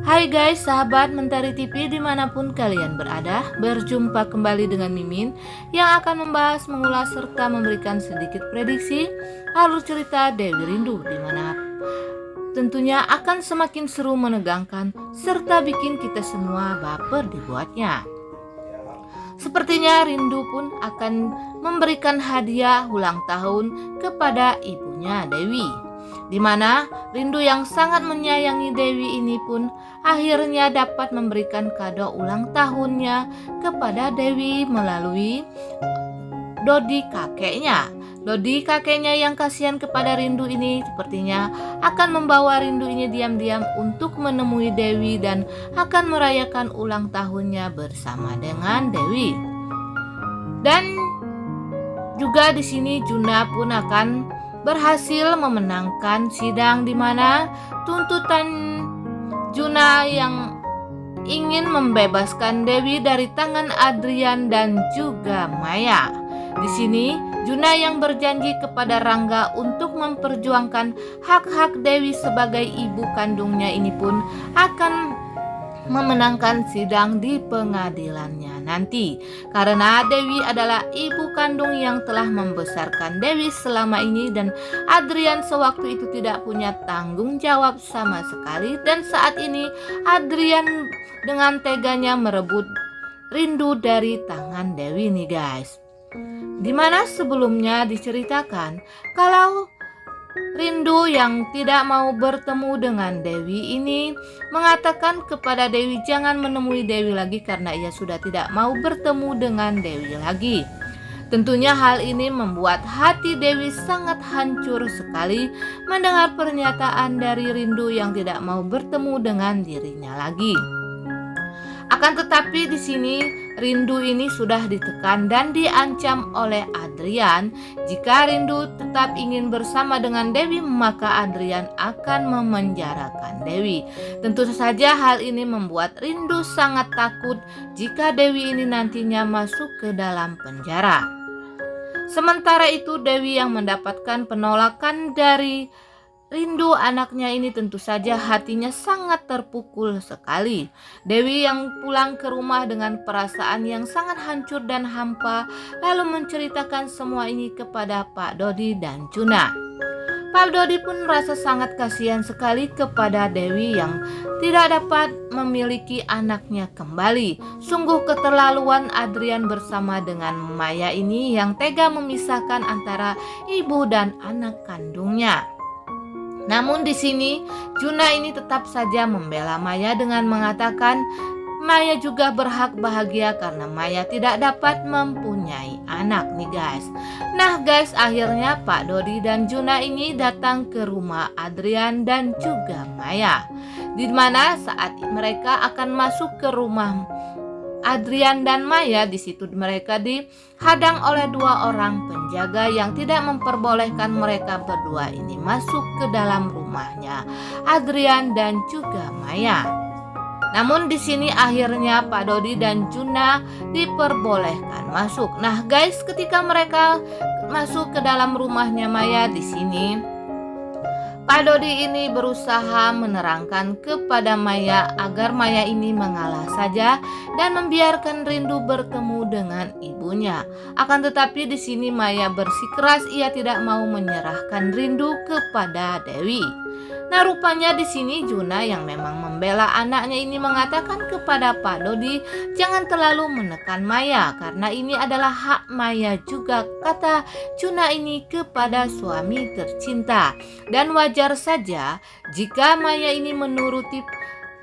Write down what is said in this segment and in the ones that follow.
Hai guys, sahabat Mentari TV dimanapun kalian berada. Berjumpa kembali dengan Mimin yang akan membahas, mengulas, serta memberikan sedikit prediksi alur cerita Dewi Rindu, dimana tentunya akan semakin seru, menegangkan, serta bikin kita semua baper dibuatnya. Sepertinya Rindu pun akan memberikan hadiah ulang tahun kepada ibunya Dewi, di mana Rindu yang sangat menyayangi Dewi ini pun akhirnya dapat memberikan kado ulang tahunnya kepada Dewi melalui Dodi kakeknya. Dodi kakeknya yang kasihan kepada Rindu ini sepertinya akan membawa Rindu ini diam-diam untuk menemui Dewi dan akan merayakan ulang tahunnya bersama dengan Dewi. Dan juga di sini Juna pun akan berhasil memenangkan sidang, di mana tuntutan Juna yang ingin membebaskan Dewi dari tangan Adrian dan juga Maya. Di sini Juna yang berjanji kepada Rangga untuk memperjuangkan hak-hak Dewi sebagai ibu kandungnya ini pun akan memenangkan sidang di pengadilannya nanti, karena Dewi adalah ibu kandung yang telah membesarkan Dewi selama ini dan Adrian sewaktu itu tidak punya tanggung jawab sama sekali. Dan saat ini Adrian dengan teganya merebut Rindu dari tangan Dewi nih guys. Dimana sebelumnya diceritakan kalau Rindu yang tidak mau bertemu dengan Dewi ini mengatakan kepada Dewi jangan menemui Dewi lagi karena ia sudah tidak mau bertemu dengan Dewi lagi. Tentunya hal ini membuat hati Dewi sangat hancur sekali mendengar pernyataan dari Rindu yang tidak mau bertemu dengan dirinya lagi. Akan tetapi di sini Rindu ini sudah ditekan dan diancam oleh Adrian. Jika Rindu tetap ingin bersama dengan Dewi, maka Adrian akan memenjarakan Dewi. Tentu saja hal ini membuat Rindu sangat takut jika Dewi ini nantinya masuk ke dalam penjara. Sementara itu Dewi yang mendapatkan penolakan dari Rindu anaknya ini tentu saja hatinya sangat terpukul sekali. Dewi yang pulang ke rumah dengan perasaan yang sangat hancur dan hampa lalu menceritakan semua ini kepada Pak Dodi dan Juna. Pak Dodi pun merasa sangat kasihan sekali kepada Dewi yang tidak dapat memiliki anaknya kembali. Sungguh keterlaluan Adrian bersama dengan Maya ini yang tega memisahkan antara ibu dan anak kandungnya. Namun di sini Juna ini tetap saja membela Maya dengan mengatakan Maya juga berhak bahagia karena Maya tidak dapat mempunyai anak nih guys. Nah guys, akhirnya Pak Dodi dan Juna ini datang ke rumah Adrian dan juga Maya, di mana saat mereka akan masuk ke rumah Adrian dan Maya, di situ mereka dihadang oleh dua orang penjaga yang tidak memperbolehkan mereka berdua ini masuk ke dalam rumahnya Adrian dan juga Maya. Namun di sini akhirnya Pak Dodi dan Juna diperbolehkan masuk. Nah guys, ketika mereka masuk ke dalam rumahnya Maya, di sini Pak Dodi ini berusaha menerangkan kepada Maya agar Maya ini mengalah saja dan membiarkan Rindu bertemu dengan ibunya. Akan tetapi di sini Maya bersikeras ia tidak mau menyerahkan Rindu kepada Dewi. Nah rupanya di sini Juna yang memang membela anaknya ini mengatakan kepada Pak Dodi jangan terlalu menekan Maya karena ini adalah hak Maya juga, kata Juna ini kepada suami tercinta. Dan wajar saja jika Maya ini menuruti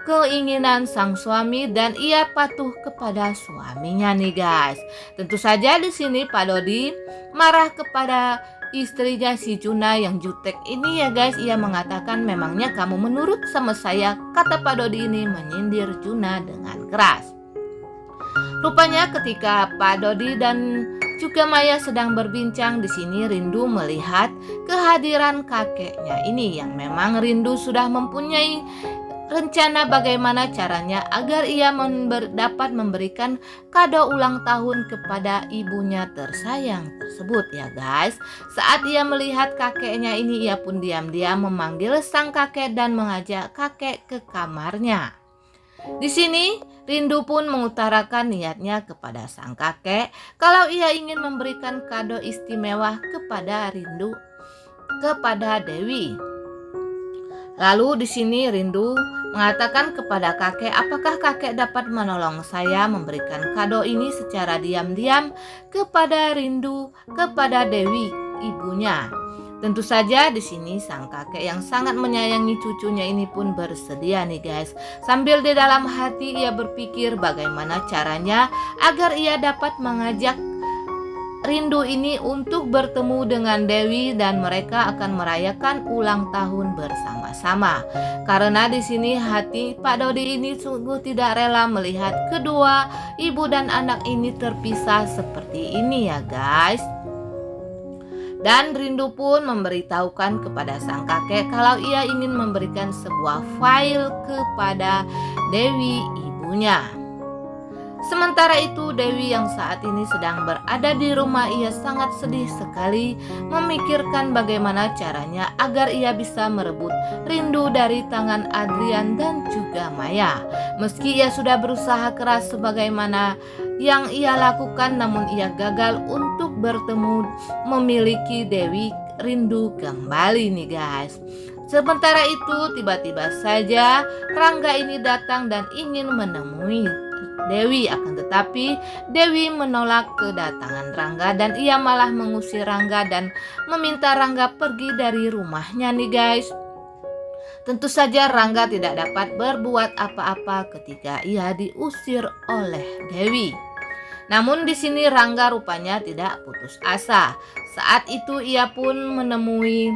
keinginan sang suami dan ia patuh kepada suaminya nih guys. Tentu saja di sini Pak Dodi marah kepada istrinya si Juna yang jutek ini ya guys. Ia mengatakan memangnya kamu menurut sama saya, kata Pak Dodi ini menyindir Juna dengan keras. Rupanya ketika Pak Dodi dan juga Maya sedang berbincang, di sini Rindu melihat kehadiran kakeknya ini yang memang Rindu sudah mempunyai rencana bagaimana caranya agar ia dapat memberikan kado ulang tahun kepada ibunya tersayang tersebut ya guys. Saat ia melihat kakeknya ini, ia pun diam-diam memanggil sang kakek dan mengajak kakek ke kamarnya. Di sini Rindu pun mengutarakan niatnya kepada sang kakek kalau ia ingin memberikan kado istimewa kepada Dewi. Lalu di sini Rindu mengatakan kepada kakek, apakah kakek dapat menolong saya memberikan kado ini secara diam-diam kepada Dewi, ibunya. Tentu saja di sini sang kakek yang sangat menyayangi cucunya ini pun bersedia nih guys. Sambil di dalam hati ia berpikir bagaimana caranya agar ia dapat mengajak Rindu ini untuk bertemu dengan Dewi dan mereka akan merayakan ulang tahun bersama-sama. Karena di sini hati Pak Dodi ini sungguh tidak rela melihat kedua ibu dan anak ini terpisah seperti ini ya guys. Dan Rindu pun memberitahukan kepada sang kakek kalau ia ingin memberikan sebuah file kepada Dewi, ibunya. Sementara itu Dewi yang saat ini sedang berada di rumah, ia sangat sedih sekali memikirkan bagaimana caranya agar ia bisa merebut Rindu dari tangan Adrian dan juga Maya. Meski ia sudah berusaha keras sebagaimana yang ia lakukan, namun ia gagal untuk bertemu memiliki Dewi Rindu kembali nih guys. Sementara itu tiba-tiba saja Rangga ini datang dan ingin menemui Dewi, akan tetapi Dewi menolak kedatangan Rangga dan ia malah mengusir Rangga dan meminta Rangga pergi dari rumahnya nih guys. Tentu saja Rangga tidak dapat berbuat apa-apa ketika ia diusir oleh Dewi. Namun di sini Rangga rupanya tidak putus asa. Saat itu ia pun menemui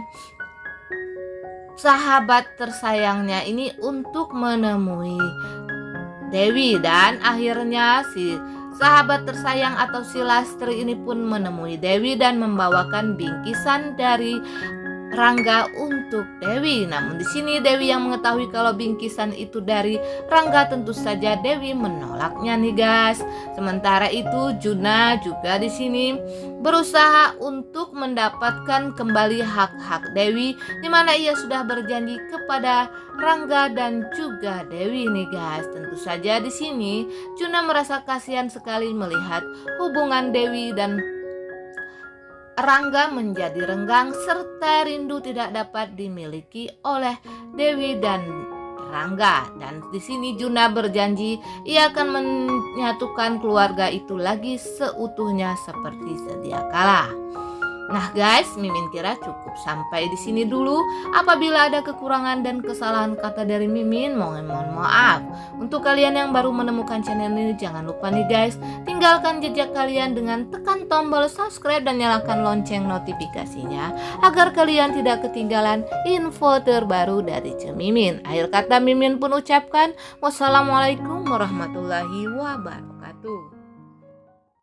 sahabat tersayangnya ini untuk menemui Dewi, dan akhirnya si sahabat tersayang atau si Lastri ini pun menemui Dewi dan membawakan bingkisan dari Rangga untuk Dewi. Namun di sini Dewi yang mengetahui kalau bingkisan itu dari Rangga, tentu saja Dewi menolaknya nih guys. Sementara itu Juna juga di sini berusaha untuk mendapatkan kembali hak-hak Dewi, di mana ia sudah berjanji kepada Rangga dan juga Dewi nih guys. Tentu saja di sini Juna merasa kasihan sekali melihat hubungan Dewi dan Rangga menjadi renggang serta Rindu tidak dapat dimiliki oleh Dewi dan Rangga. Dan di sini Juna berjanji ia akan menyatukan keluarga itu lagi seutuhnya seperti sedia kala. Nah guys, Mimin kira cukup sampai di sini dulu. Apabila ada kekurangan dan kesalahan kata dari Mimin, mohon maaf. Untuk kalian yang baru menemukan channel ini, jangan lupa nih guys, tinggalkan jejak kalian dengan tekan tombol subscribe dan nyalakan lonceng notifikasinya agar kalian tidak ketinggalan info terbaru dari Mimin. Akhir kata Mimin pun ucapkan wassalamualaikum warahmatullahi wabarakatuh.